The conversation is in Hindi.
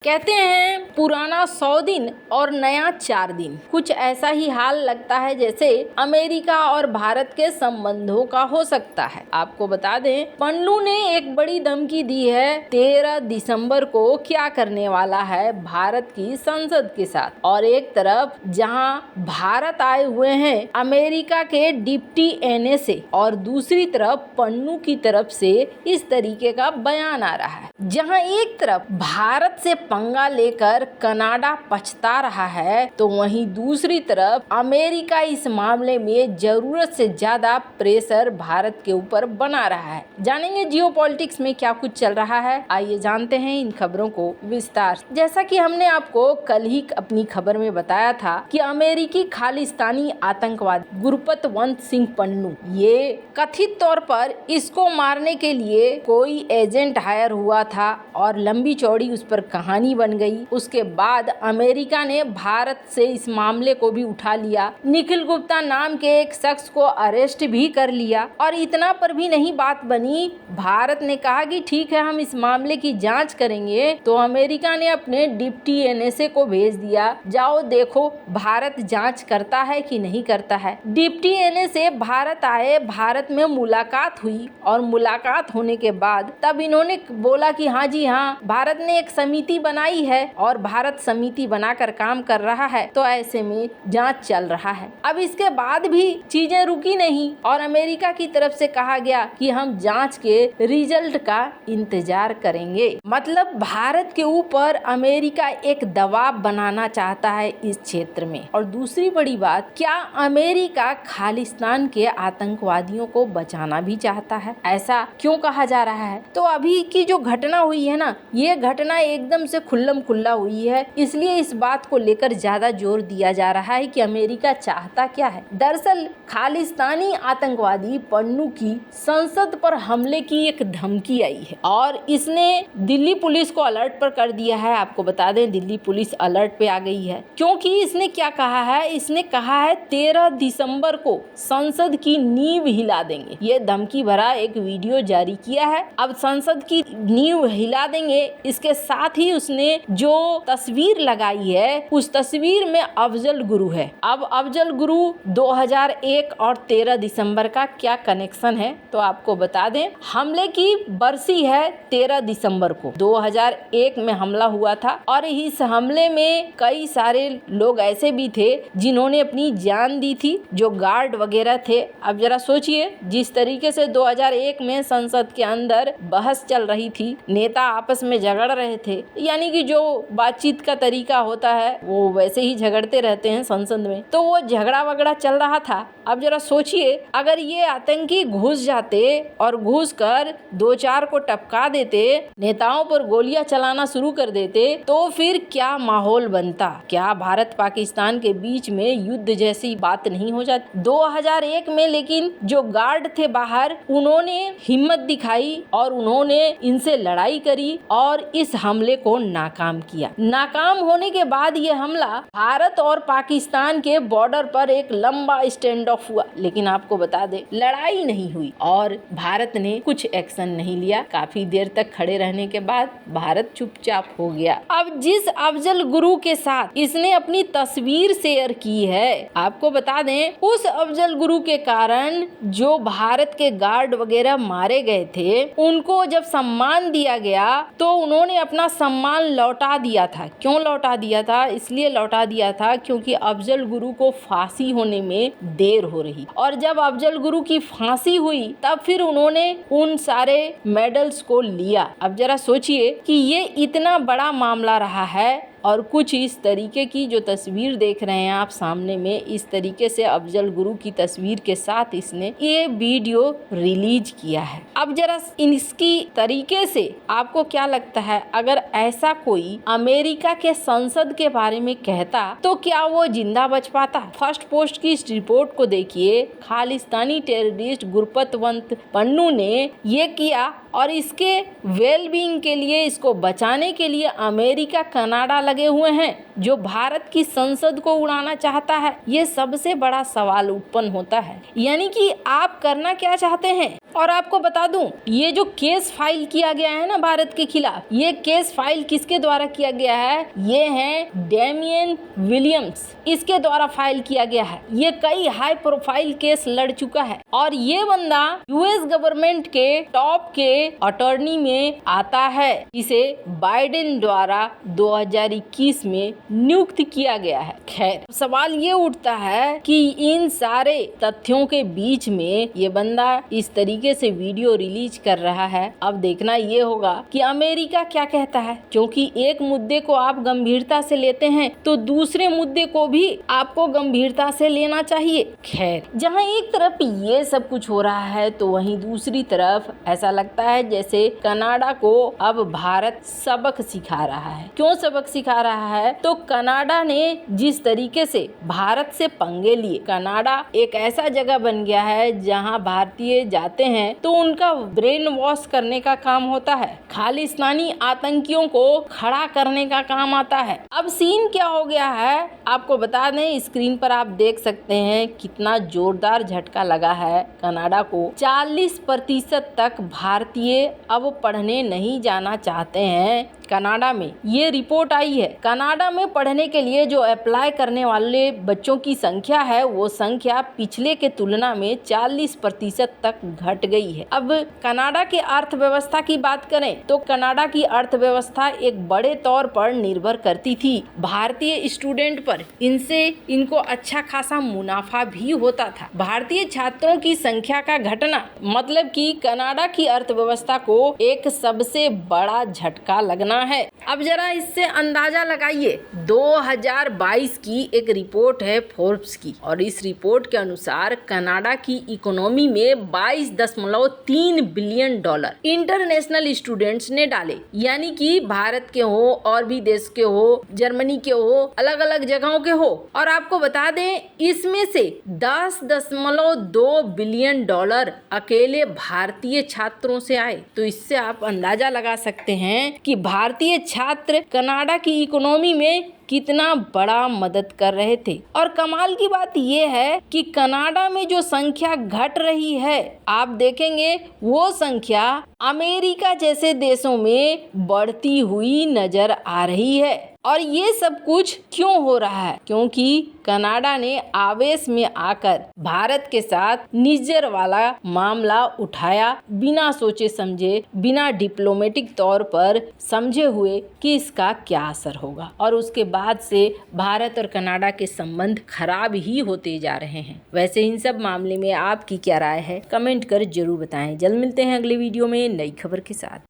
कहते हैं पुराना 100 दिन और नया 4 दिन। कुछ ऐसा ही हाल लगता है जैसे अमेरिका और भारत के संबंधों का हो सकता है। आपको बता दें, पन्नू ने एक बड़ी धमकी दी है 13 दिसंबर को क्या करने वाला है भारत की संसद के साथ। और एक तरफ जहां भारत आए हुए हैं अमेरिका के डिप्टी एनएसए और दूसरी तरफ पन्नू की तरफ से इस तरीके का बयान आ रहा है। जहां एक तरफ भारत से पंगा लेकर कनाडा पछता रहा है तो वहीं दूसरी तरफ अमेरिका इस मामले में जरूरत से ज्यादा प्रेशर भारत के ऊपर बना रहा है। जानेंगे जियोपॉलिटिक्स में क्या कुछ चल रहा है, आइए जानते हैं इन खबरों को विस्तार से। जैसा कि हमने आपको कल ही अपनी खबर में बताया था कि अमेरिकी खालिस्तानी आतंकवादी गुरपतवंत सिंह पन्नू, ये कथित तौर पर इसको मारने के लिए कोई एजेंट हायर हुआ था और लंबी चौड़ी उस पर कहानी बन गई। उसके बाद अमेरिका ने भारत से इस मामले को भी उठा लिया। निखिल गुप्ता नाम के एक शख्स को अरेस्ट भी कर लिया और इतना पर भी नहीं बात बनी। भारत ने कहा कि ठीक है, हम इस मामले की जांच करेंगे। तो अमेरिका ने अपने डिप्टी एनएसए को भेज दिया, जाओ देखो भारत जांच करता है कि नहीं करता है। डिप्टी एनएसए भारत आए, भारत में मुलाकात हुई और मुलाकात होने के बाद तब इन्होंने बोला कि हाँ जी हाँ, भारत ने एक समिति बनाई है और भारत समिति बनाकर काम कर रहा है, तो ऐसे में जांच चल रहा है। अब इसके बाद भी चीजें रुकी नहीं और अमेरिका की तरफ से कहा गया कि हम जांच के रिजल्ट का इंतजार करेंगे। मतलब भारत के ऊपर अमेरिका एक दबाव बनाना चाहता है इस क्षेत्र में। और दूसरी बड़ी बात, क्या अमेरिका खालिस्तान के आतंकवादियों को बचाना भी चाहता है? ऐसा क्यों कहा जा रहा है? तो अभी की जो घटना हुई है ना, ये घटना एकदम से खुल्लम खुल्ला हुई है, इसलिए इस बात को लेकर ज्यादा जोर दिया जा रहा है कि अमेरिका चाहता क्या है। दरअसल खालिस्तानी आतंकवादी पन्नू की संसद पर हमले की एक धमकी आई है और इसने दिल्ली पुलिस को अलर्ट पर कर दिया है। आपको बता दें, दिल्ली पुलिस अलर्ट पे आ गई है क्योंकि इसने क्या कहा है, इसने कहा है 13 दिसंबर को संसद की नींव हिला देंगे। ये धमकी भरा एक वीडियो जारी किया है। अब संसद की नींव हिला देंगे, इसके साथ ही उसने जो तस्वीर लगाई है उस तस्वीर में अफजल गुरु है। अब अफजल गुरु 2001 और 13 दिसंबर का क्या कनेक्शन है, तो आपको बता दें, हमले की बरसी है 13 दिसंबर को। 2001 में हमला हुआ था और इस हमले में कई सारे लोग ऐसे भी थे जिन्होंने अपनी जान दी थी, जो गार्ड वगैरह थे। अब जरा सोचिए, जिस तरीके से 2001 में संसद के अंदर बहस चल रही थी, नेता आपस में झगड़ रहे थे, यानी कि जो बातचीत का तरीका होता है वो वैसे ही झगड़ते रहते हैं संसद में, तो वो झगड़ा वगड़ा चल रहा था। अब जरा सोचिए, अगर ये आतंकी घुस जाते और घुस कर 2-4 को टपका देते, नेताओं पर गोलियां चलाना शुरू कर देते, तो फिर क्या माहौल बनता? क्या भारत पाकिस्तान के बीच में युद्ध जैसी बात नहीं हो जाती? 2001 में लेकिन जो गार्ड थे बाहर, उन्होंने हिम्मत दिखाई और उन्होंने इनसे लड़ाई करी और इस हमले को नाकाम किया। नाकाम होने के बाद ये हमला भारत और पाकिस्तान के बॉर्डर पर एक लंबा स्टैंड ऑफ हुआ, लेकिन आपको बता दें, लड़ाई नहीं हुई और भारत ने कुछ एक्शन नहीं लिया। काफी देर तक खड़े रहने के बाद भारत चुपचाप हो गया। अब जिस अफजल गुरु के साथ इसने अपनी तस्वीर शेयर की है, आपको बता दें, उस अफजल गुरु के कारण जो भारत के गार्ड वगैरह मारे गए थे, उनको जब सम्मान दिया गया तो उन्होंने अपना सम्मान लौटा दिया था। क्यों लौटा दिया था? इसलिए लौटा दिया था क्योंकि अफजल गुरु को फांसी होने में देर हो रही, और जब अफजल गुरु की फांसी हुई तब फिर उन्होंने उन सारे मेडल्स को लिया। अब जरा सोचिए कि ये इतना बड़ा मामला रहा है और कुछ इस तरीके की जो तस्वीर देख रहे हैं आप सामने में, इस तरीके से अफजल गुरु की तस्वीर के साथ इसने ये वीडियो रिलीज किया है। अब जरा इसकी तरीके से आपको क्या लगता है, अगर ऐसा कोई अमेरिका के संसद के बारे में कहता तो क्या वो जिंदा बच पाता? फर्स्ट पोस्ट की इस रिपोर्ट को देखिए, खालिस्तानी टेररिस्ट गुरपतवंत पन्नू ने ये किया और इसके वेलबींग के लिए, इसको बचाने के लिए अमेरिका कनाडा लगे हुए हैं जो भारत की संसद को उड़ाना चाहता है। ये सबसे बड़ा सवाल उत्पन्न होता है, यानी कि आप करना क्या चाहते हैं। और आपको बता दूं, ये जो केस फाइल किया गया है ना भारत के खिलाफ, ये केस फाइल किसके द्वारा किया गया है? ये है डेमियन विलियम्स, इसके द्वारा फाइल किया गया है। ये कई हाई प्रोफाइल केस लड़ चुका है और ये बंदा यूएस गवर्नमेंट के टॉप के अटॉर्नी में आता है, जिसे बाइडेन द्वारा 2021 में नियुक्त किया गया है। खैर, सवाल ये उठता है कि इन सारे तथ्यों के बीच में ये बंदा इस तरीके से वीडियो रिलीज कर रहा है। अब देखना ये होगा कि अमेरिका क्या कहता है, क्योंकि एक मुद्दे को आप गंभीरता से लेते हैं तो दूसरे मुद्दे को भी आपको गंभीरता से लेना चाहिए। खैर, जहां एक तरफ ये सब कुछ हो रहा है तो वहीं दूसरी तरफ ऐसा लगता है जैसे कनाडा को अब भारत सबक सिखा रहा है। क्यों सबक सिखा रहा है? तो कनाडा ने जिस तरीके से भारत से पंगे लिए, कनाडा एक ऐसा जगह बन गया है जहां भारतीय जाते हैं तो उनका ब्रेन वॉश करने का काम होता है, खालिस्तानी आतंकियों को खड़ा करने का काम आता है। अब सीन क्या हो गया है आपको बता दें, स्क्रीन पर आप देख सकते हैं कितना जोरदार झटका लगा है कनाडा को। 40% तक भारतीय अब पढ़ने नहीं जाना चाहते हैं कनाडा में। ये रिपोर्ट आई है। कनाडा में पढ़ने के लिए जो अप्लाई करने वाले बच्चों की संख्या है, वो संख्या पिछले के तुलना में 40% तक घट गई है। अब कनाडा की अर्थव्यवस्था की बात करें तो कनाडा की अर्थव्यवस्था एक बड़े तौर पर निर्भर करती थी भारतीय स्टूडेंट पर। इनसे इनको अच्छा खासा मुनाफा भी होता था। भारतीय छात्रों की संख्या का घटना मतलब कि कनाडा की अर्थव्यवस्था को एक सबसे बड़ा झटका लगना है। अब जरा इससे अंदाजा लगाइए, 2022 की एक रिपोर्ट है फोर्ब्स की और इस रिपोर्ट के अनुसार कनाडा की इकोनॉमी में 22.3 बिलियन डॉलर इंटरनेशनल स्टूडेंट्स ने डाले, यानी कि भारत के हो और भी देश के हो, जर्मनी के हो, अलग अलग जगहों के हो। और आपको बता दें इसमें से 10.2 बिलियन डॉलर अकेले भारतीय छात्रों से आए। तो इससे आप अंदाजा लगा सकते हैं कि भारतीय छात्र कनाडा की इकोनॉमी में कितना बड़ा मदद कर रहे थे। और कमाल की बात यह है कि कनाडा में जो संख्या घट रही है, आप देखेंगे वो संख्या अमेरिका जैसे देशों में बढ़ती हुई नजर आ रही है। और ये सब कुछ क्यों हो रहा है? क्योंकि कनाडा ने आवेश में आकर भारत के साथ निज्जर वाला मामला उठाया, बिना सोचे समझे, बिना डिप्लोमेटिक तौर पर समझे हुए कि इसका क्या असर होगा। और उसके बाद से भारत और कनाडा के संबंध खराब ही होते जा रहे हैं। वैसे इन सब मामले में आपकी क्या राय है? कमेंट कर जरूर बताएं। जल्द मिलते हैं अगले वीडियो में नई खबर के साथ।